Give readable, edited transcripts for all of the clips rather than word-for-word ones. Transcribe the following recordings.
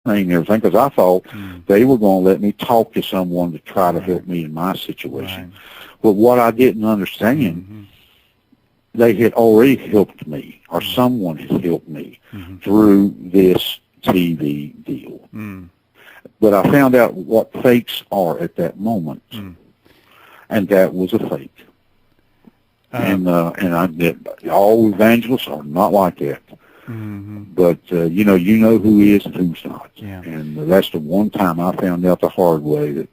and everything, because I thought they were going to let me talk to someone to try to help me in my situation. But what I didn't understand, they had already helped me, or someone had helped me through this TV deal. But I found out what fakes are at that moment, and that was a fake. And I did. All evangelists are not like that. But you know who is and who's not. And that's the one time I found out the hard way that.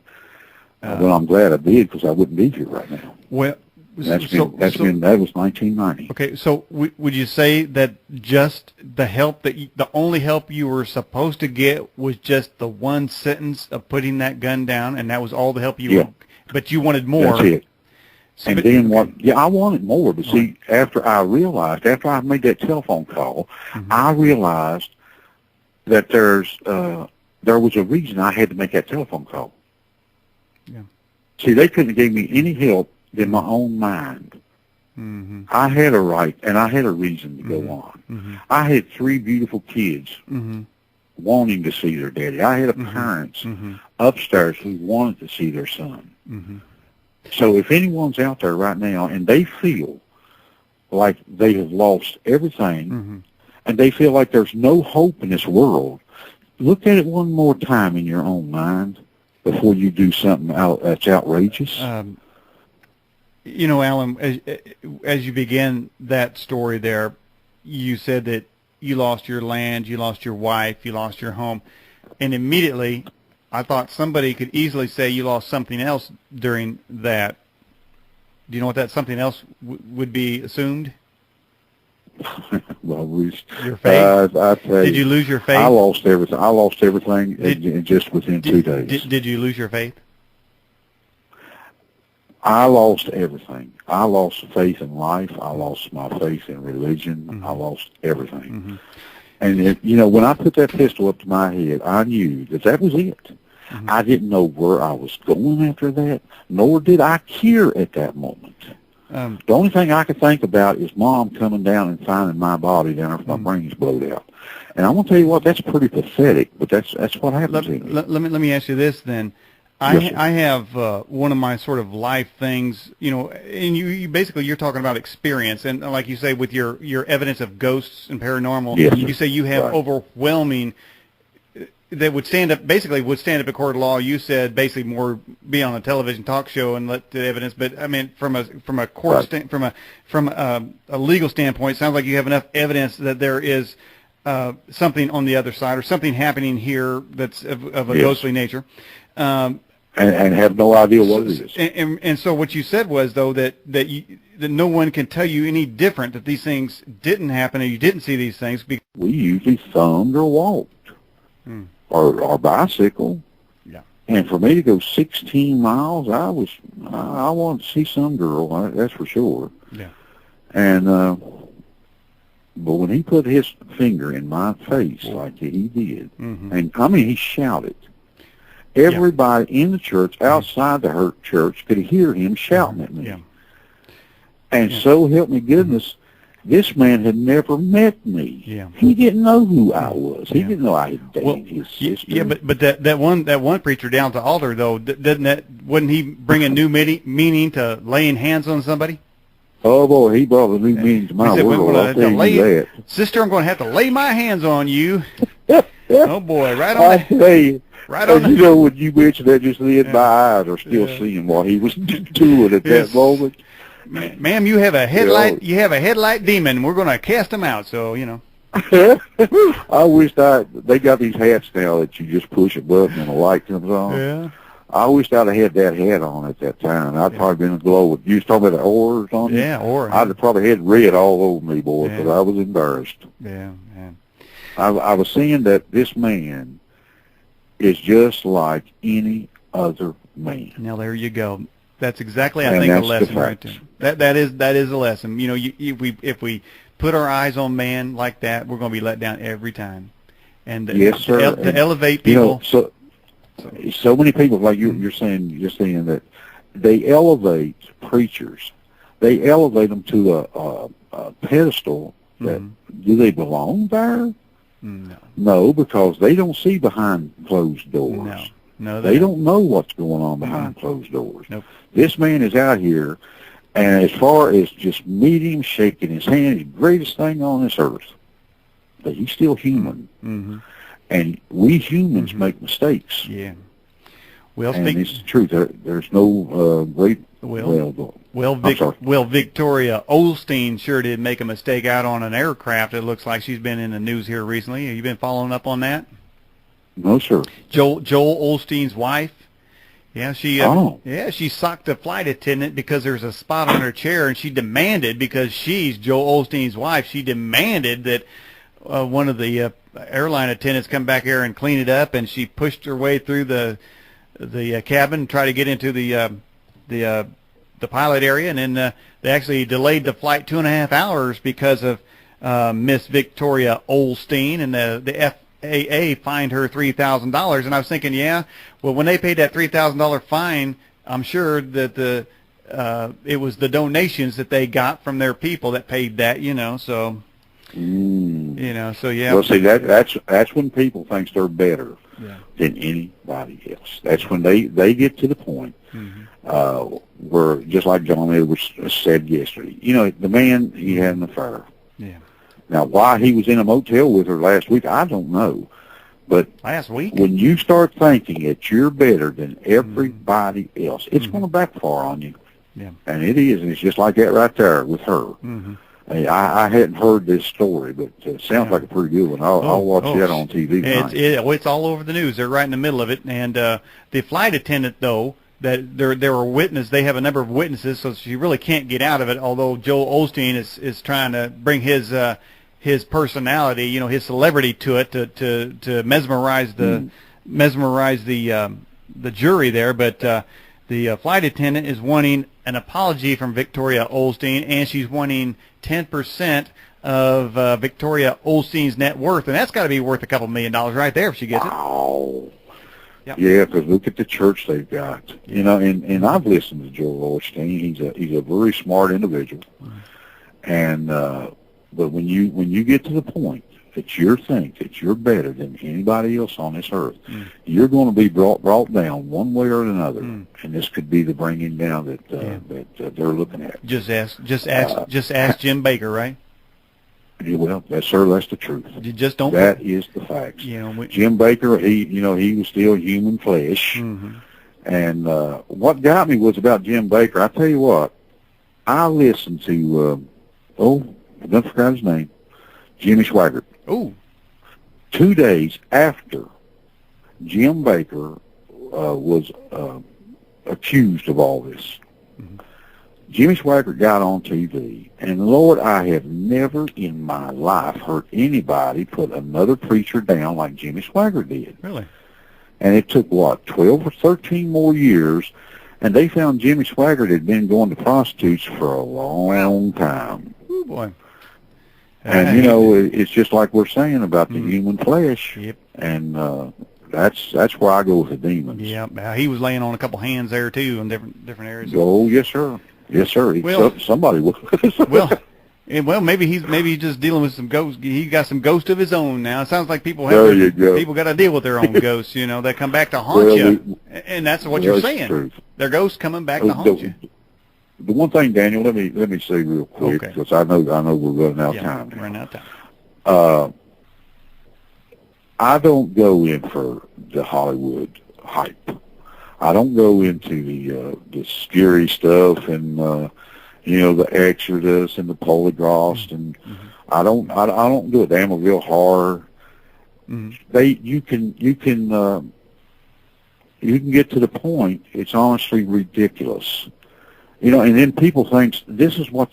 Well, I'm glad I did, because I wouldn't be here right now. Well, that was 1990. Okay, so would you say that just the help the only help you were supposed to get was just the one sentence of putting that gun down, and that was all the help you but you wanted more? That's it. So, and then what? Yeah, I wanted more. But see, after I made that telephone call, I realized that there was a reason I had to make that telephone call. See, they couldn't have gave me any help in my own mind. I had a right, and I had a reason to go on. I had 3 beautiful kids wanting to see their daddy. I had parents upstairs who wanted to see their son. So if anyone's out there right now and they feel like they have lost everything and they feel like there's no hope in this world, look at it one more time in your own mind before you do something that's outrageous. You know, Alan, as you begin that story there, you said that you lost your land, you lost your wife, you lost your home, and immediately I thought somebody could easily say you lost something else during that. Do you know what that something else would be assumed? Well, your faith. Did you lose your faith? I lost everything. I lost everything just within 2 days. Did you lose your faith? I lost everything. I lost faith in life. I lost my faith in religion. I lost everything. And when I put that pistol up to my head, I knew that was it. I didn't know where I was going after that, nor did I care at that moment. The only thing I could think about is Mom coming down and finding my body down after my brains blowed out. And I'm going to tell you what, that's pretty pathetic, but that's what happens to me. Let me ask you this then. I have one of my sort of life things, and you basically you're talking about experience, and like you say with your evidence of ghosts and paranormal, you say you have overwhelming that would stand up at court of law. You said basically more be on a television talk show and let the evidence, but I mean from a court from a legal standpoint, it sounds like you have enough evidence that there is something on the other side or something happening here that's of a ghostly nature. And have no idea what it is. And so what you said was, though, that no one can tell you any different, that these things didn't happen or you didn't see these things. We usually thumbed or walked or bicycle. Yeah. And for me to go 16 miles, I wanted to see some girl, that's for sure. Yeah. And but when he put his finger in my face like he did, and I mean he shouted. Everybody in the church, outside the church, could hear him shouting at me. And so help me goodness, this man had never met me. He didn't know who I was. He didn't know I had dated his sister. Yeah, but that one preacher down at the altar, though, wouldn't he bring a new meaning to laying hands on somebody? Oh boy, he brought a new meaning to my world. I'll tell you that. Sister, I'm going to have to lay my hands on you. Oh boy, right on that. I tell you. Right on. You know, when you mentioned that just then, my eyes are still seeing what he was doing at that moment. Ma'am, you have a headlight. You have a headlight demon. We're going to cast him out. So I wish they got these hats now that you just push a button and a light comes on. Yeah. I wished I'd have had that hat on at that time. I'd probably been glowing. You was talking about the oars on you? Yeah, or I'd have probably had red all over me, boy, because I was embarrassed. Yeah. I was seeing that this man is just like any other man. Now there you go. That's exactly, I think, a lesson right there. That is a lesson. If we put our eyes on man like that, we're going to be let down every time. And yes, sir. To elevate people. So many people, like you're saying that they elevate preachers. They elevate them to a pedestal that do they belong there? No. No, because they don't see behind closed doors. No. No, they don't know what's going on behind closed doors. Nope. This man is out here, and as far as just meeting him, shaking his hand, the greatest thing on this earth. But he's still human. Mm-hmm. And we humans make mistakes. Yeah. Well, and it's the truth. There's no great... Well, Victoria Olstein sure did make a mistake out on an aircraft. It looks like she's been in the news here recently. Have you been following up on that? No, sir. Joel Olstein's wife. Yeah, she socked a flight attendant because there's a spot on her chair, and she demanded, because she's Joel Olstein's wife, she demanded that one of the airline attendants come back here and clean it up, and she pushed her way through the cabin, try to get into the pilot area, and then they actually delayed the flight 2.5 hours because of Miss Victoria Olstein, and the FAA fined her $3,000. And I was thinking, well, when they paid that $3,000 fine, I'm sure that it was the donations that they got from their people that paid that, so. So yeah. Well, see, that's when people think they're better than anybody else. That's when they get to the point where, just like John Edwards said yesterday, the man, he had an affair. Yeah. Now, why he was in a motel with her last week, I don't know. But last week, when you start thinking that you're better than everybody else, it's going to backfire on you. Yeah. And it is, and it's just like that right there with her. I hadn't heard this story, but it sounds like a pretty good one. I'll watch that on TV tonight. It's all over the news. They're right in the middle of it. And the flight attendant, though, that there were witnesses. They have a number of witnesses, so she really can't get out of it. Although Joel Olstein is trying to bring his personality, his celebrity to it to mesmerize the jury there. But the flight attendant is wanting an apology from Victoria Olstein, and she's wanting 10% of Victoria Olstein's net worth, and that's got to be worth a couple $1 million right there if she gets it. Wow. Yep. Yeah, because look at the church they've got. And I've listened to Joel Olstein. He's a very smart individual. And but when you get to the point that you think that you're better than anybody else on this earth, you're going to be brought down one way or another, and this could be the bringing down that they're looking at. Just ask Jim Baker, right? Yeah, well, that's the truth. You just don't. That is the facts. Jim Baker, he was still human flesh, and what got me was about Jim Baker. I tell you what, I listened to I don't forget his name, Jimmy Swaggart. Oh. 2 days after Jim Baker was accused of all this, Jimmy Swaggart got on TV, and Lord, I have never in my life heard anybody put another preacher down like Jimmy Swaggart did. Really? And it took, 12 or 13 more years, and they found Jimmy Swaggart had been going to prostitutes for a long time. Oh, boy. And, it's just like we're saying about the human flesh. Yep. And that's where I go with the demons. Yeah, he was laying on a couple hands there, too, in different areas. Oh, yes, sir. Yes, sir. Somebody was. Well, maybe he's just dealing with some ghosts. He got some ghosts of his own now. It sounds like people got to deal with their own ghosts. They come back to haunt you, and that's what you're saying. True. Their ghosts coming back to haunt you. The one thing, Daniel, let me say real quick, because I know we're running out of time. We're running out of time. I don't go in for the Hollywood hype. I don't go into the scary stuff and the Exodus and the Poltergeist, and I don't do it. Amityville Horror. You can get to the point. It's honestly ridiculous. And then people think this is what